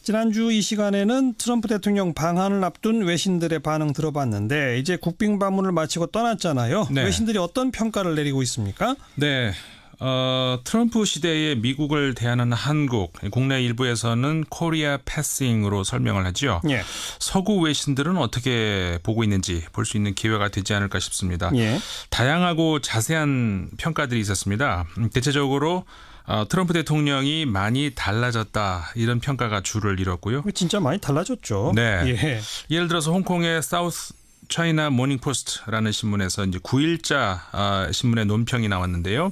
지난주 이 시간에는 트럼프 대통령 방한을 앞둔 외신들의 반응 들어봤는데 이제 국빈 방문을 마치고 떠났잖아요. 네. 외신들이 어떤 평가를 내리고 있습니까? 네. 트럼프 시대에 미국을 대하는 한국, 국내 일부에서는 코리아 패싱으로 설명을 하죠. 예. 서구 외신들은 어떻게 보고 있는지 볼 수 있는 기회가 되지 않을까 싶습니다. 예. 다양하고 자세한 평가들이 있었습니다. 대체적으로 트럼프 대통령이 많이 달라졌다 이런 평가가 주를 이뤘고요. 진짜 많이 달라졌죠. 네. 예. 예를 들어서 홍콩의 사우스 차이나 모닝포스트라는 신문에서 이제 9일자 신문의 논평이 나왔는데요.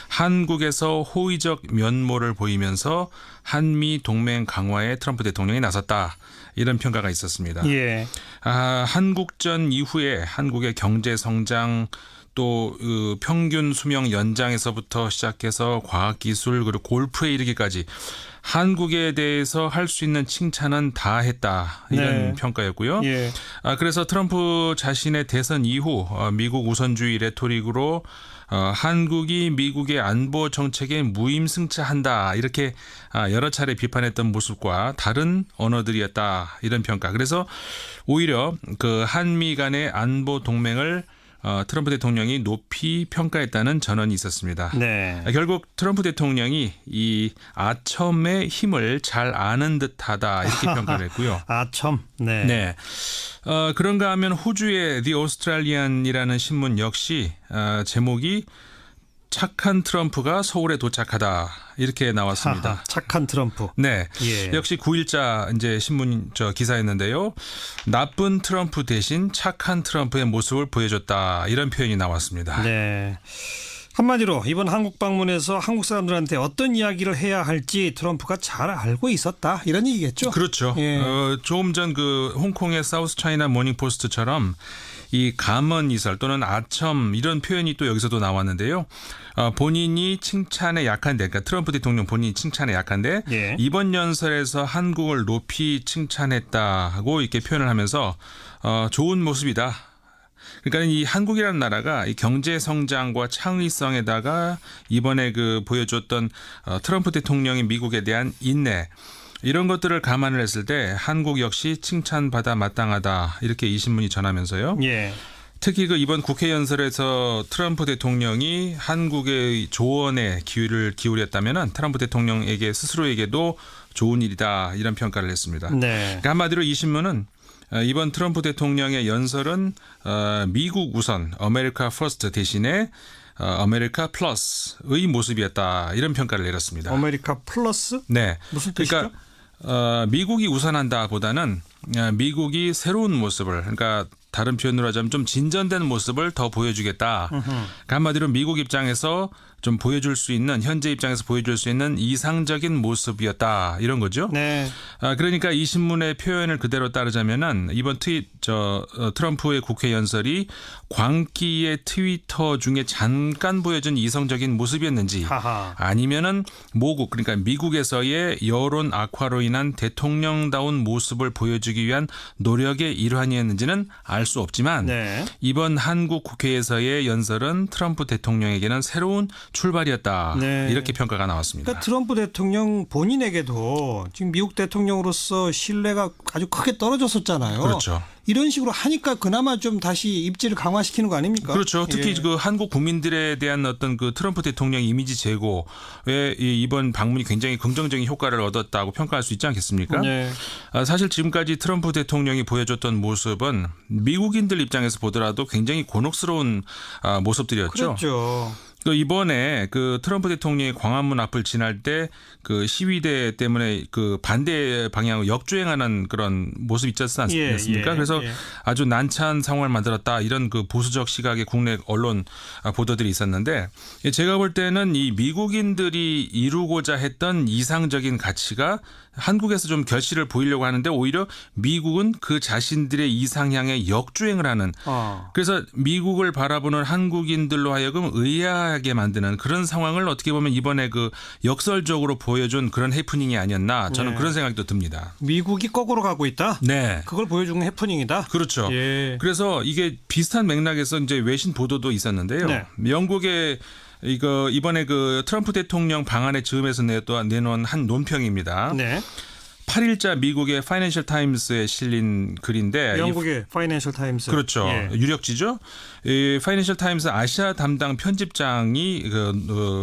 한국에서 호의적 면모를 보이면서 한미 동맹 강화에 트럼프 대통령이 나섰다. 이런 평가가 있었습니다. 예. 한국전 이후에 한국의 경제 성장 또 평균 수명 연장에서부터 시작해서 과학기술 그리고 골프에 이르기까지 한국에 대해서 할 수 있는 칭찬은 다 했다. 이런 네. 평가였고요. 예. 그래서 트럼프 자신의 대선 이후 미국 우선주의 레토릭으로 한국이 미국의 안보 정책에 무임승차한다. 이렇게 여러 차례 비판했던 모습과 다른 언어들이었다. 이런 평가. 그래서 오히려 그 한미 간의 안보 동맹을 트럼프 대통령이 높이 평가했다는 전언이 있었습니다. 네. 결국 트럼프 대통령이 이 아첨의 힘을 잘 아는 듯하다 이렇게 평가를 했고요. 아첨. 네. 네. 그런가 하면 호주의 The Australian이라는 신문 역시 제목이 착한 트럼프가 서울에 도착하다 이렇게 나왔습니다. 하하, 착한 트럼프. 네, 예. 역시 9일자 이제 신문 기사였는데요. 나쁜 트럼프 대신 착한 트럼프의 모습을 보여줬다 이런 표현이 나왔습니다. 네. 한마디로 이번 한국 방문에서 한국 사람들한테 어떤 이야기를 해야 할지 트럼프가 잘 알고 있었다 이런 얘기겠죠. 그렇죠. 예. 조금 전 그 홍콩의 사우스 차이나 모닝포스트처럼 이 감언이설 또는 아첨 이런 표현이 또 여기서도 나왔는데요. 본인이 칭찬에 약한데, 그러니까 트럼프 대통령 본인이 칭찬에 약한데 예. 이번 연설에서 한국을 높이 칭찬했다고 이렇게 표현을 하면서 좋은 모습이다. 그러니까 이 한국이라는 나라가 이 경제 성장과 창의성에다가 이번에 그 보여줬던 트럼프 대통령이 미국에 대한 인내 이런 것들을 감안을 했을 때 한국 역시 칭찬받아 마땅하다 이렇게 이 신문이 전하면서요. 예. 특히 그 이번 국회 연설에서 트럼프 대통령이 한국의 조언에 귀를 기울였다면은 트럼프 대통령에게 스스로에게도 좋은 일이다 이런 평가를 했습니다. 네. 그러니까 한마디로 이 신문은 이번 트럼프 대통령의 연설은 미국 우선 아메리카 퍼스트 대신에 아메리카 플러스의 모습이었다 이런 평가를 내렸습니다. 아메리카 플러스? 네, 무슨 뜻이죠? 그러니까 미국이 우선한다보다는 미국이 새로운 모습을 그러니까 다른 표현으로 하자면 좀 진전된 모습을 더 보여주겠다. 그러니까 한마디로 미국 입장에서 좀 보여줄 수 있는 현재 입장에서 보여줄 수 있는 이상적인 모습이었다 이런 거죠. 네. 그러니까 이 신문의 표현을 그대로 따르자면은 이번 트럼프의 국회 연설이 광기의 트위터 중에 잠깐 보여준 이성적인 모습이었는지 하하. 아니면은 모국 그러니까 미국에서의 여론 악화로 인한 대통령다운 모습을 보여주기 위한 노력의 일환이었는지는 알 수 없지만 네. 이번 한국 국회에서의 연설은 트럼프 대통령에게는 새로운 출발이었다. 네. 이렇게 평가가 나왔습니다. 그러니까 트럼프 대통령 본인에게도 지금 미국 대통령으로서 신뢰가 아주 크게 떨어졌었잖아요. 그렇죠. 이런 식으로 하니까 그나마 좀 다시 입지를 강화시키는 거 아닙니까? 그렇죠. 특히 그 한국 국민들에 대한 어떤 그 트럼프 대통령 이미지 제고에 이번 방문이 굉장히 긍정적인 효과를 얻었다고 평가할 수 있지 않겠습니까? 네. 사실 지금까지 트럼프 대통령이 보여줬던 모습은 미국인들 입장에서 보더라도 굉장히 곤혹스러운 모습들이었죠. 그렇죠. 이번에 그 트럼프 대통령이 광화문 앞을 지날 때 그 시위대 때문에 그 반대 방향으로 역주행하는 그런 모습 있지 않습니까? 그래서 아주 난처한 상황을 만들었다 이런 그 보수적 시각의 국내 언론 보도들이 있었는데 제가 볼 때는 이 미국인들이 이루고자 했던 이상적인 가치가 한국에서 좀 결실을 보이려고 하는데 오히려 미국은 그 자신들의 이상향에 역주행을 하는 그래서 미국을 바라보는 한국인들로 하여금 의아하게 만드는 그런 상황을 어떻게 보면 이번에 그 역설적으로 보여준 그런 해프닝이 아니었나 저는 그런 생각도 듭니다. 미국이 거꾸로 가고 있다? 네. 그걸 보여주는 해프닝이다? 그렇죠. 예. 그래서 이게 비슷한 맥락에서 이제 외신 보도도 있었는데요. 네. 영국의 이번에 그 트럼프 대통령 방한의 즈음에서 내놓은 한 논평입니다. 네. 8일자 미국의 파이낸셜 타임스에 실린 글인데 영국의 파이낸셜 타임스. 그렇죠. 예. 유력지죠. 이 파이낸셜 타임스 아시아 담당 편집장이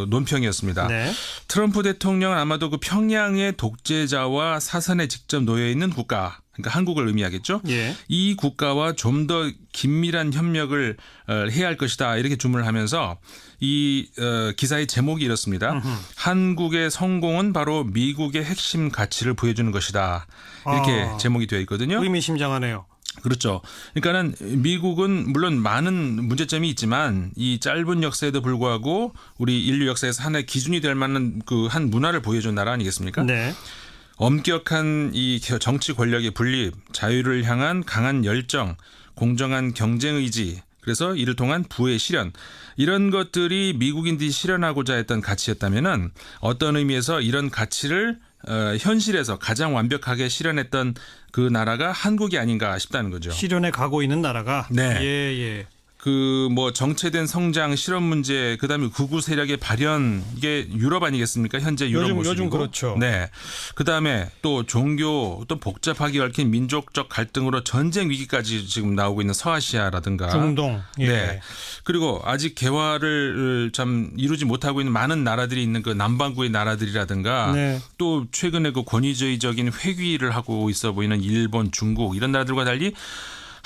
논평이었습니다. 네. 트럼프 대통령은 아마도 그 평양의 독재자와 사선에 직접 놓여 있는 국가, 그러니까 한국을 의미하겠죠. 예. 이 국가와 좀 더 긴밀한 협력을 해야 할 것이다, 이렇게 주문을 하면서 이 기사의 제목이 이렇습니다. 한국의 성공은 바로 미국의 핵심 가치를 보여주는 것이다, 이렇게 제목이 되어 있거든요. 의미심장하네요. 그렇죠. 그러니까는 미국은 물론 많은 문제점이 있지만 이 짧은 역사에도 불구하고 우리 인류 역사에서 하나의 기준이 될 만한 그 한 문화를 보여준 나라 아니겠습니까? 네. 엄격한 이 정치 권력의 분립, 자유를 향한 강한 열정, 공정한 경쟁 의지, 그래서 이를 통한 부의 실현, 이런 것들이 미국인들이 실현하고자 했던 가치였다면은 어떤 의미에서 이런 가치를 현실에서 가장 완벽하게 실현했던 그 나라가 한국이 아닌가 싶다는 거죠. 실현에 가고 있는 나라가. 네. 예. 그 뭐 정체된 성장, 실업 문제, 그다음에 극우 세력의 발현, 이게 유럽 아니겠습니까? 현재 유럽 모습이고. 요즘 그렇죠. 네. 그다음에 또 종교, 또 복잡하게 얽힌 민족적 갈등으로 전쟁 위기까지 지금 나오고 있는 서아시아라든가 중동. 예. 네. 그리고 아직 개화를 참 이루지 못하고 있는 많은 나라들이 있는 그 남반구의 나라들이라든가 네. 또 최근에 그 권위주의적인 회귀를 하고 있어 보이는 일본, 중국, 이런 나라들과 달리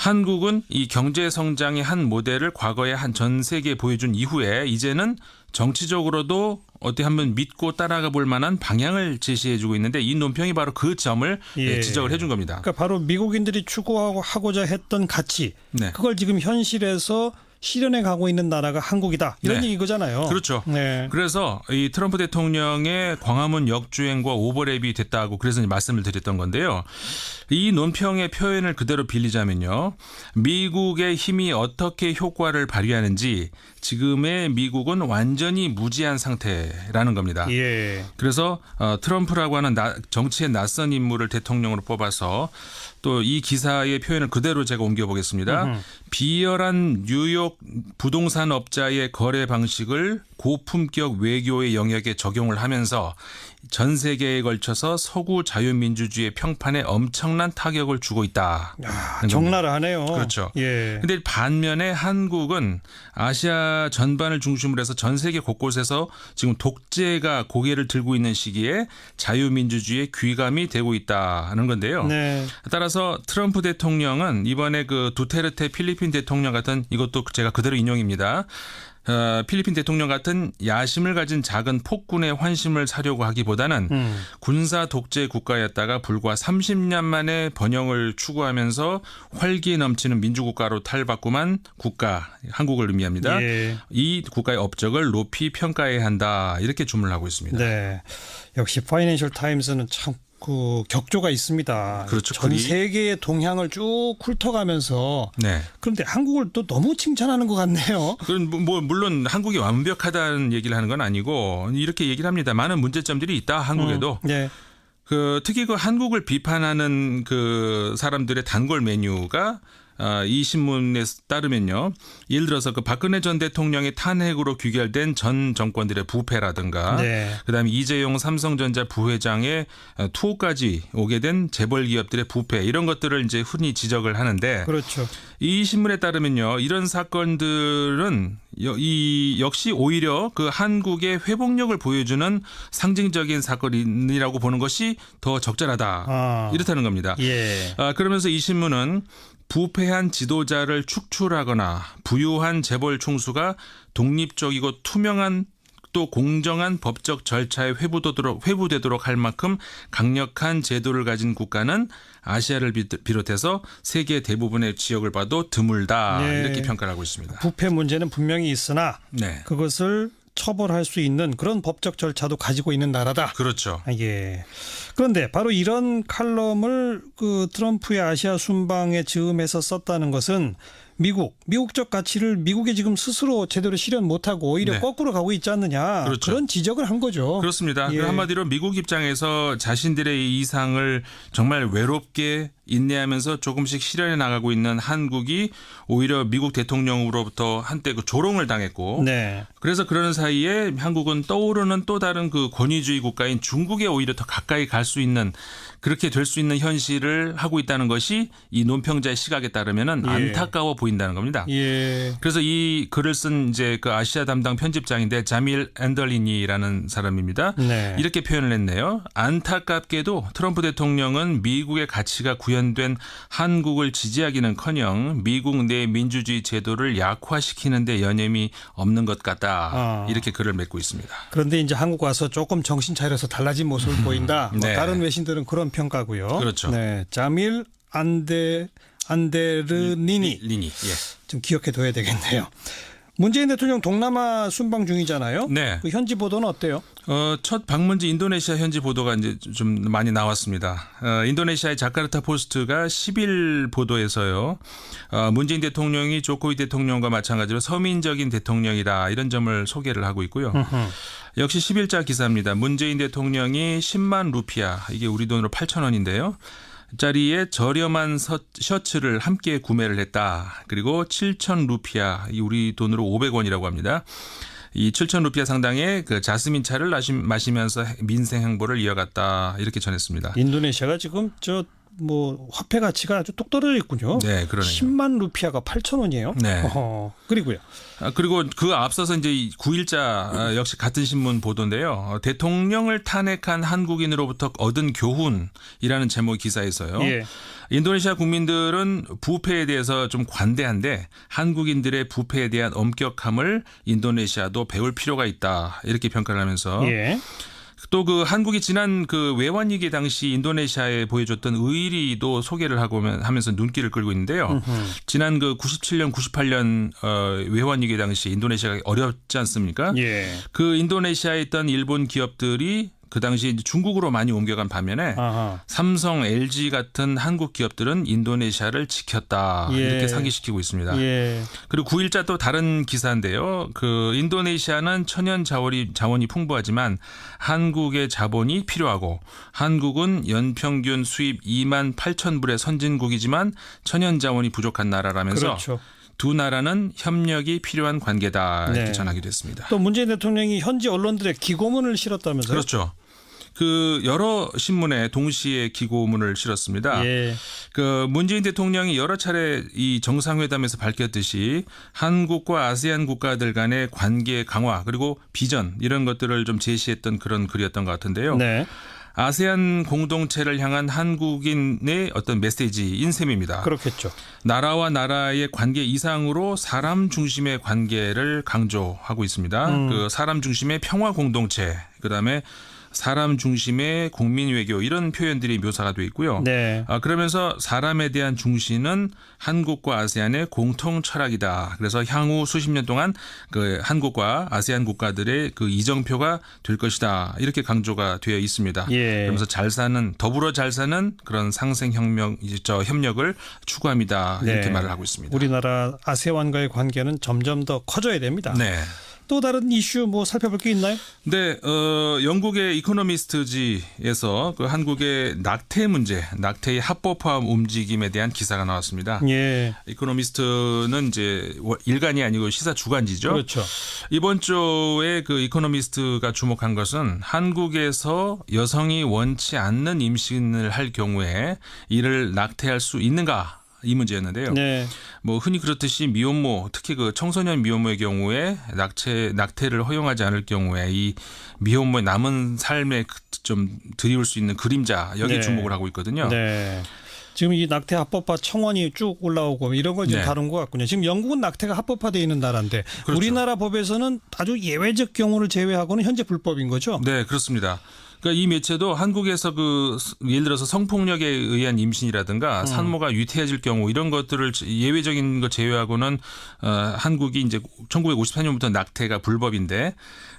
한국은 이 경제 성장의 한 모델을 과거에 한 전 세계에 보여준 이후에 이제는 정치적으로도 어떻게 한번 믿고 따라가 볼 만한 방향을 제시해주고 있는데, 이 논평이 바로 그 점을 예. 지적을 해준 겁니다. 그러니까 바로 미국인들이 추구하고자 했던 가치, 네. 그걸 지금 현실에서 실현해 가고 있는 나라가 한국이다, 이런 네. 얘기거잖아요. 그렇죠. 네. 그래서 이 트럼프 대통령의 광화문 역주행과 오버랩이 됐다고 그래서 말씀을 드렸던 건데요. 이 논평의 표현을 그대로 빌리자면요, 미국의 힘이 어떻게 효과를 발휘하는지 지금의 미국은 완전히 무지한 상태라는 겁니다. 예. 그래서 트럼프라고 하는 정치의 낯선 인물을 대통령으로 뽑아서 또 이 기사의 표현을 그대로 제가 옮겨보겠습니다. 비열한 뉴욕 부동산 업자의 거래 방식을 고품격 외교의 영역에 적용을 하면서 전 세계에 걸쳐서 서구 자유민주주의의 평판에 엄청난 타격을 주고 있다. 적나라하네요. 그렇죠. 예. 근데 반면에 한국은 아시아 전반을 중심으로 해서 전 세계 곳곳에서 지금 독재가 고개를 들고 있는 시기에 자유민주주의의 귀감이 되고 있다는 건데요. 네. 따라서 트럼프 대통령은 이번에 그 두테르테 필리핀 대통령 같은, 이것도 제가 그대로 인용입니다. 필리핀 대통령 같은 야심을 가진 작은 폭군의 환심을 사려고 하기보다는 군사 독재 국가였다가 불과 30년 만에 번영을 추구하면서 활기 넘치는 민주국가로 탈바꿈한 국가, 한국을 의미합니다. 예. 이 국가의 업적을 높이 평가해야 한다, 이렇게 주문을 하고 있습니다. 네. 역시 파이낸셜 타임스는 참 그 격조가 있습니다. 그렇죠. 전 세계의 동향을 쭉 훑어가면서. 네. 그런데 한국을 또 너무 칭찬하는 것 같네요. 그건 뭐 물론 한국이 완벽하다는 얘기를 하는 건 아니고 이렇게 얘기를 합니다. 많은 문제점들이 있다, 한국에도. 네. 특히 그 한국을 비판하는 그 사람들의 단골 메뉴가 이 신문에 따르면요, 예를 들어서 그 박근혜 전 대통령의 탄핵으로 귀결된 전 정권들의 부패라든가, 네. 그다음에 이재용 삼성전자 부회장의 투호까지 오게 된 재벌 기업들의 부패, 이런 것들을 이제 흔히 지적을 하는데, 그렇죠. 이 신문에 따르면요, 이런 사건들은 역시 오히려 그 한국의 회복력을 보여주는 상징적인 사건이라고 보는 것이 더 적절하다, 이렇다는 겁니다. 예. 그러면서 이 신문은 부패한 지도자를 축출하거나 부유한 재벌 총수가 독립적이고 투명한 또 공정한 법적 절차에 회부되도록 할 만큼 강력한 제도를 가진 국가는 아시아를 비롯해서 세계 대부분의 지역을 봐도 드물다, 네. 이렇게 평가를 하고 있습니다. 부패 문제는 분명히 있으나 네. 그것을 처벌할 수 있는 그런 법적 절차도 가지고 있는 나라다. 그렇죠. 예. 그런데 바로 이런 칼럼을 그 트럼프의 아시아 순방에 즈음해서 썼다는 것은 미국적 가치를 미국이 지금 스스로 제대로 실현 못하고 오히려 네. 거꾸로 가고 있지 않느냐. 그렇죠. 그런 지적을 한 거죠. 그렇습니다. 예. 한마디로 미국 입장에서 자신들의 이 이상을 정말 외롭게 인내하면서 조금씩 실현해 나가고 있는 한국이 오히려 미국 대통령으로부터 한때 그 조롱을 당했고, 네. 그래서 그러는 사이에 한국은 떠오르는 또 다른 그 권위주의 국가인 중국에 오히려 더 가까이 갈 수 있는 그렇게 될 수 있는 현실을 하고 있다는 것이 이 논평자의 시각에 따르면은 예. 안타까워 보인다는 겁니다. 예. 그래서 이 글을 쓴 이제 그 아시아 담당 편집장인데 자밀 앤덜리니라는 사람입니다. 네. 이렇게 표현을 했네요. 안타깝게도 트럼프 대통령은 미국의 가치가 구현된 한국을 지지하기는커녕 미국 내 민주주의 제도를 약화시키는 데 여념이 없는 것 같다. 이렇게 글을 맺고 있습니다. 그런데 이제 한국 와서 조금 정신 차려서 달라진 모습을 보인다. 뭐 네. 다른 외신들은 그런 평가고요. 그렇죠. 네. 자밀 안데르니니 리니. 예. 좀 기억해 둬야 되겠네요. 문재인 대통령 동남아 순방 중이잖아요. 네. 그 현지 보도는 어때요? 첫 방문지 인도네시아 현지 보도가 이제 좀 많이 나왔습니다. 인도네시아의 자카르타 포스트가 10일 보도에서요. 문재인 대통령이 조코위 대통령과 마찬가지로 서민적인 대통령이다 이런 점을 소개를 하고 있고요. 역시 10일자 기사입니다. 문재인 대통령이 10만 루피아 이게 우리 돈으로 8,000원인데요. 짜리의 저렴한 셔츠를 함께 구매를 했다. 그리고 7,000 루피아, 이 우리 돈으로 500원이라고 합니다. 이 7,000 루피아 상당의 그 자스민 차를 마시면서 민생 행보를 이어갔다. 이렇게 전했습니다. 인도네시아가 지금 뭐 화폐 가치가 아주 뚝 떨어져 있군요. 네, 그러네요. 10만 루피아가 8,000원이에요. 네. 그리고요. 그리고 그 앞서서 이제 9일자 역시 같은 신문 보도인데요. 대통령을 탄핵한 한국인으로부터 얻은 교훈이라는 제목 기사에서요. 예. 인도네시아 국민들은 부패에 대해서 좀 관대한데 한국인들의 부패에 대한 엄격함을 인도네시아도 배울 필요가 있다. 이렇게 평가를 하면서 예. 또 그 한국이 지난 그 외환위기 당시 인도네시아에 보여줬던 의리도 소개를 하면서 눈길을 끌고 있는데요. 지난 그 97년, 98년 외환위기 당시 인도네시아가 어렵지 않습니까? 예. 그 인도네시아에 있던 일본 기업들이 그 당시 중국으로 많이 옮겨간 반면에 아하. 삼성, LG 같은 한국 기업들은 인도네시아를 지켰다. 예. 이렇게 상기시키고 있습니다. 예. 그리고 9일자 또 다른 기사인데요. 그 인도네시아는 천연 자원이 풍부하지만 한국의 자본이 필요하고 한국은 연평균 수입 2만 8천 불의 선진국이지만 천연 자원이 부족한 나라라면서 그렇죠. 두 나라는 협력이 필요한 관계다 이렇게 네. 전하기도 했습니다. 또 문재인 대통령이 현지 언론들의 기고문을 실었다면서요? 그렇죠. 그 여러 신문에 동시에 기고문을 실었습니다. 예. 그 문재인 대통령이 여러 차례 이 정상회담에서 밝혔듯이 한국과 아세안 국가들 간의 관계 강화 그리고 비전 이런 것들을 좀 제시했던 그런 글이었던 것 같은데요. 네. 아세안 공동체를 향한 한국인의 어떤 메시지인 셈입니다. 그렇겠죠. 나라와 나라의 관계 이상으로 사람 중심의 관계를 강조하고 있습니다. 그 사람 중심의 평화 공동체, 그다음에 사람 중심의 국민 외교 이런 표현들이 묘사가 돼 있고요. 네. 그러면서 사람에 대한 중시는 한국과 아세안의 공통 철학이다. 그래서 향후 수십 년 동안 그 한국과 아세안 국가들의 그 이정표가 될 것이다. 이렇게 강조가 되어 있습니다. 예. 그러면서 더불어 잘 사는 그런 상생 협력을 추구합니다. 이렇게 네. 말을 하고 있습니다. 우리나라 아세안과의 관계는 점점 더 커져야 됩니다. 네. 또 다른 이슈 뭐 살펴볼 게 있나요? 네, 영국의 이코노미스트지에서 그 한국의 낙태 문제, 낙태의 합법화 움직임에 대한 기사가 나왔습니다. 예. 이코노미스트는 이제 일간이 아니고 시사 주간지죠. 그렇죠. 이번 주에 그 이코노미스트가 주목한 것은 한국에서 여성이 원치 않는 임신을 할 경우에 이를 낙태할 수 있는가? 이 문제였는데요. 네. 뭐 흔히 그렇듯이 미혼모, 특히 그 청소년 미혼모의 경우에 낙태를 허용하지 않을 경우에 이 미혼모의 남은 삶에 좀 드리울 수 있는 그림자 여기에 네. 주목을 하고 있거든요. 네. 지금 이 낙태 합법화 청원이 쭉 올라오고 이런 걸 지금 네. 다룬 것 같군요. 지금 영국은 낙태가 합법화되어 있는 나라인데 그렇죠. 우리나라 법에서는 아주 예외적 경우를 제외하고는 현재 불법인 거죠? 네, 그렇습니다. 그러니까 이 매체도 한국에서 그 예를 들어서 성폭력에 의한 임신이라든가 산모가 유태해질 경우 이런 것들을 예외적인 것 제외하고는 한국이 이제 1953년부터 낙태가 불법인데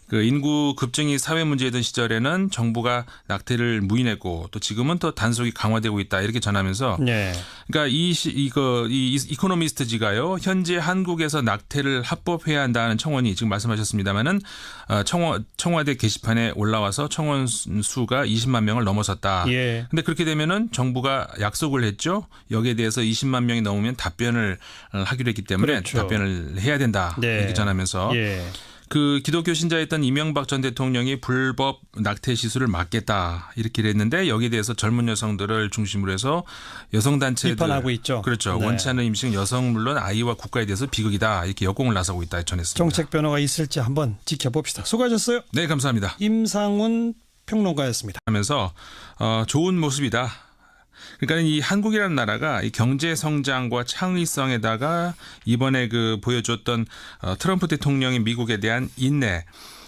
그 인구 급증이 사회 문제이던 시절에는 정부가 낙태를 무인했고 또 지금은 또 단속이 강화되고 있다 이렇게 전하면서 네. 그러니까 이 이코노미스트지가요 현재 한국에서 낙태를 합법해야 한다는 청원이 지금 말씀하셨습니다마는 청와대 게시판에 올라와서 청원 수가 20만 명을 넘어섰다. 예. 근데 그렇게 되면은 정부가 약속을 했죠. 여기에 대해서 20만 명이 넘으면 답변을 하기로 했기 때문에 그렇죠. 답변을 해야 된다. 네. 이렇게 전하면서. 예. 그 기독교 신자였던 이명박 전 대통령이 불법 낙태 시술을 막겠다 이렇게 했는데 여기에 대해서 젊은 여성들을 중심으로 해서 여성 단체들 비판하고 있죠. 그렇죠. 네. 원치 않는 임신 여성 물론 아이와 국가에 대해서 비극이다 이렇게 역공을 나서고 있다 전했습니다. 정책 변화가 있을지 한번 지켜봅시다. 수고하셨어요. 네, 감사합니다. 임상훈 평론가였습니다. 하면서 좋은 모습이다. 그러니까 이 한국이라는 나라가 이 경제 성장과 창의성에다가 이번에 그 보여줬던 트럼프 대통령이 미국에 대한 인내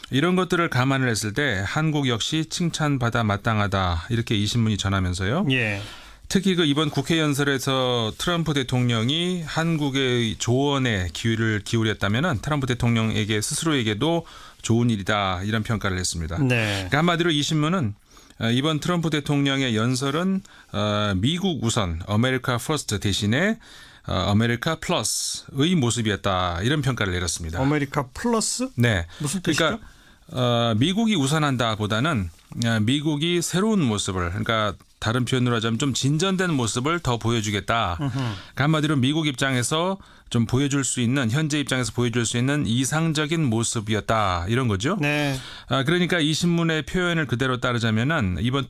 이런 것들을 감안을 했을 때 한국 역시 칭찬받아 마땅하다 이렇게 이 신문이 전하면서요. 예. 특히 그 이번 국회 연설에서 트럼프 대통령이 한국의 조언에 기회를 기울였다면은 트럼프 대통령에게 스스로에게도 좋은 일이다 이런 평가를 했습니다. 네. 그러니까 한마디로 이 신문은 이번 트럼프 대통령의 연설은 미국 우선 아메리카 퍼스트 대신에 아메리카 플러스의 모습이었다 이런 평가를 내렸습니다. 아메리카 플러스? 네, 무슨 뜻이죠? 그러니까 미국이 우선한다보다는 미국이 새로운 모습을 그러니까 다른 표현으로 하자면 좀 진전된 모습을 더 보여주겠다. 그러니까 한마디로 미국 입장에서 좀 보여줄 수 있는 현재 입장에서 보여줄 수 있는 이상적인 모습이었다 이런 거죠. 네. 그러니까 이 신문의 표현을 그대로 따르자면은 이번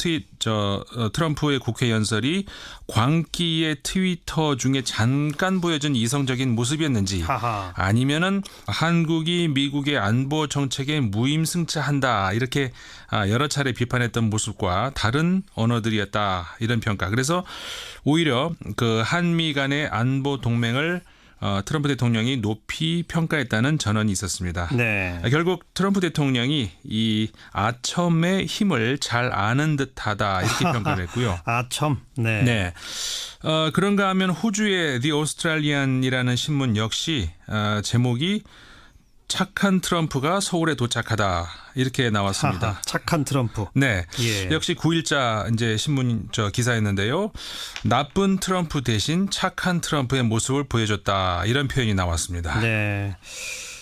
트럼프의 국회 연설이 광기의 트위터 중에 잠깐 보여준 이성적인 모습이었는지 하하. 아니면은 한국이 미국의 안보 정책에 무임승차한다 이렇게 여러 차례 비판했던 모습과 다른 언어들이었다 이런 평가. 그래서 오히려 그 한미 간의 안보 동맹을 트럼프 대통령이 높이 평가했다는 전언이 있었습니다. 네. 결국 트럼프 대통령이 이 아첨의 힘을 잘 아는 듯하다 이렇게 평가를 했고요. 아첨. 네. 네. 그런가 하면 호주의 The Australian이라는 신문 역시 제목이 착한 트럼프가 서울에 도착하다 이렇게 나왔습니다. 하하, 착한 트럼프. 네, 예. 역시 9일자 이제 신문 기사였는데요. 나쁜 트럼프 대신 착한 트럼프의 모습을 보여줬다 이런 표현이 나왔습니다. 네.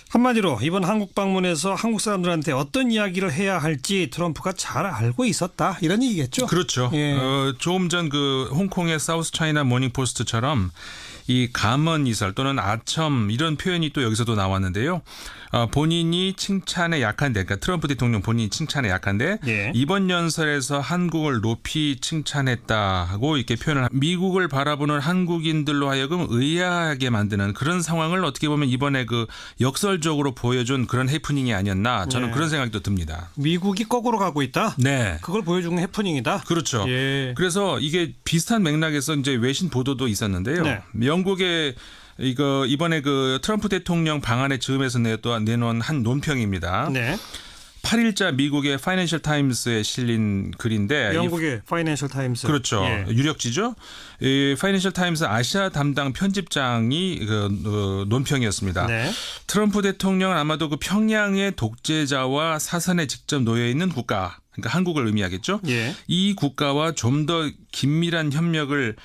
한마디로 이번 한국 방문에서 한국 사람들한테 어떤 이야기를 해야 할지 트럼프가 잘 알고 있었다 이런 얘기겠죠. 그렇죠. 예. 조금 전 그 홍콩의 사우스 차이나 모닝 포스트처럼 이 감언이설 또는 아첨 이런 표현이 또 여기서도 나왔는데요. 본인이 칭찬에 약한데, 그러니까 트럼프 대통령 본인이 칭찬에 약한데 예. 이번 연설에서 한국을 높이 칭찬했다고 이렇게 표현을 미국을 바라보는 한국인들로 하여금 의아하게 만드는 그런 상황을 어떻게 보면 이번에 그 역설적으로 보여준 그런 해프닝이 아니었나 저는 네. 그런 생각도 듭니다. 미국이 거꾸로 가고 있다. 네. 그걸 보여주는 해프닝이다. 그렇죠. 예. 그래서 이게 비슷한 맥락에서 이제 외신 보도도 있었는데요. 네. 영국의 이번에 그 트럼프 대통령 방한의 즈음에서 내놓은 한 논평입니다. 네. 8일자 미국의 파이낸셜 타임스에 실린 글인데 영국의 파이낸셜 타임스. 그렇죠. 예. 유력지죠. 이 파이낸셜 타임스 아시아 담당 편집장이 그 논평이었습니다. 네. 트럼프 대통령은 아마도 그 평양의 독재자와 사선에 직접 놓여 있는 국가, 그러니까 한국을 의미하겠죠. 예. 이 국가와 좀 더 긴밀한 협력을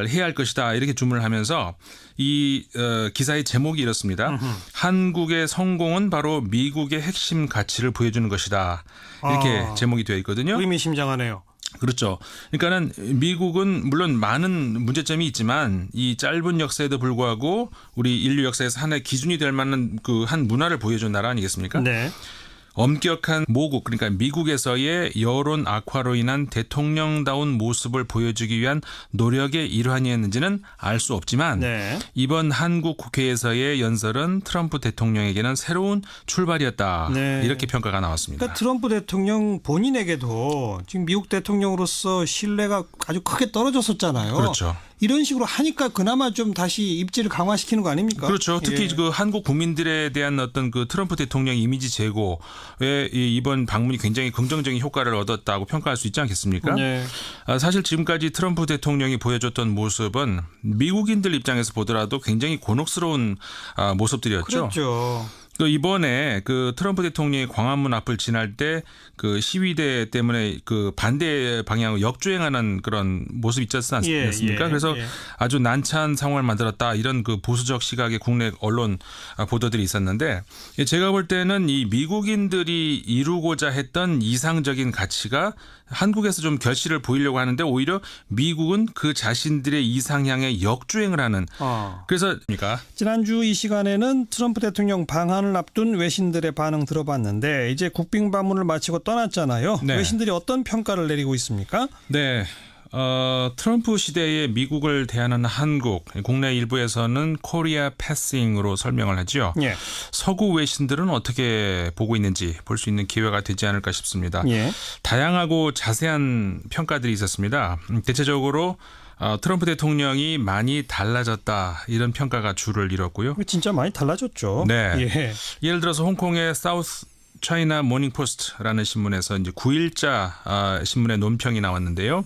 해야 할 것이다 이렇게 주문을 하면서 이 기사의 제목이 이렇습니다. 한국의 성공은 바로 미국의 핵심 가치를 보여주는 것이다. 이렇게 제목이 되어 있거든요. 의미심장하네요. 그렇죠. 그러니까는 미국은 물론 많은 문제점이 있지만 이 짧은 역사에도 불구하고 우리 인류 역사에서 하나의 기준이 될 만한 그 한 문화를 보여준 나라 아니겠습니까? 네. 엄격한 모국 그러니까 미국에서의 여론 악화로 인한 대통령다운 모습을 보여주기 위한 노력의 일환이었는지는 알 수 없지만 네. 이번 한국 국회에서의 연설은 트럼프 대통령에게는 새로운 출발이었다. 네. 이렇게 평가가 나왔습니다. 그러니까 트럼프 대통령 본인에게도 지금 미국 대통령으로서 신뢰가 아주 크게 떨어졌었잖아요. 그렇죠. 이런 식으로 하니까 그나마 좀 다시 입지를 강화시키는 거 아닙니까? 그렇죠. 특히 예. 그 한국 국민들에 대한 어떤 그 트럼프 대통령 이미지 제고에 이번 방문이 굉장히 긍정적인 효과를 얻었다고 평가할 수 있지 않겠습니까? 네. 사실 지금까지 트럼프 대통령이 보여줬던 모습은 미국인들 입장에서 보더라도 굉장히 곤혹스러운 모습들이었죠. 그렇죠. 그 이번에 그 트럼프 대통령이 광화문 앞을 지날 때 그 시위대 때문에 그 반대 방향으로 역주행하는 그런 모습 있지 않습니까? 예, 그래서 예. 아주 난처한 상황을 만들었다 이런 그 보수적 시각의 국내 언론 보도들이 있었는데 제가 볼 때는 이 미국인들이 이루고자 했던 이상적인 가치가 한국에서 좀 결실을 보이려고 하는데 오히려 미국은 그 자신들의 이상향에 역주행을 하는. 그래서 지난주 이 시간에는 트럼프 대통령 방한을 앞둔 외신들의 반응 들어봤는데 이제 국빈 방문을 마치고 떠났잖아요. 네. 외신들이 어떤 평가를 내리고 있습니까? 네. 트럼프 시대에 미국을 대하는 한국, 국내 일부에서는 코리아 패싱으로 설명을 하죠. 예. 서구 외신들은 어떻게 보고 있는지 볼 수 있는 기회가 되지 않을까 싶습니다. 예. 다양하고 자세한 평가들이 있었습니다. 대체적으로 트럼프 대통령이 많이 달라졌다 이런 평가가 주를 이뤘고요. 진짜 많이 달라졌죠. 네. 예. 예를 들어서 홍콩의 사우스 차이나 모닝포스트라는 신문에서 이제 9일자 신문의 논평이 나왔는데요.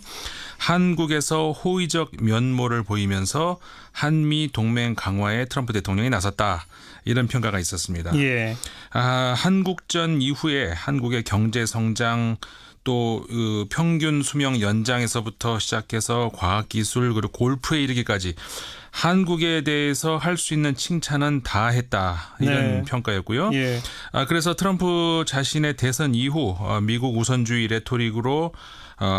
한국에서 호의적 면모를 보이면서 한미 동맹 강화에 트럼프 대통령이 나섰다. 이런 평가가 있었습니다. 예. 한국전 이후에 한국의 경제 성장 또 평균 수명 연장에서부터 시작해서 과학기술 그리고 골프에 이르기까지 한국에 대해서 할 수 있는 칭찬은 다 했다. 이런 네. 평가였고요. 예. 그래서 트럼프 자신의 대선 이후 미국 우선주의 레토릭으로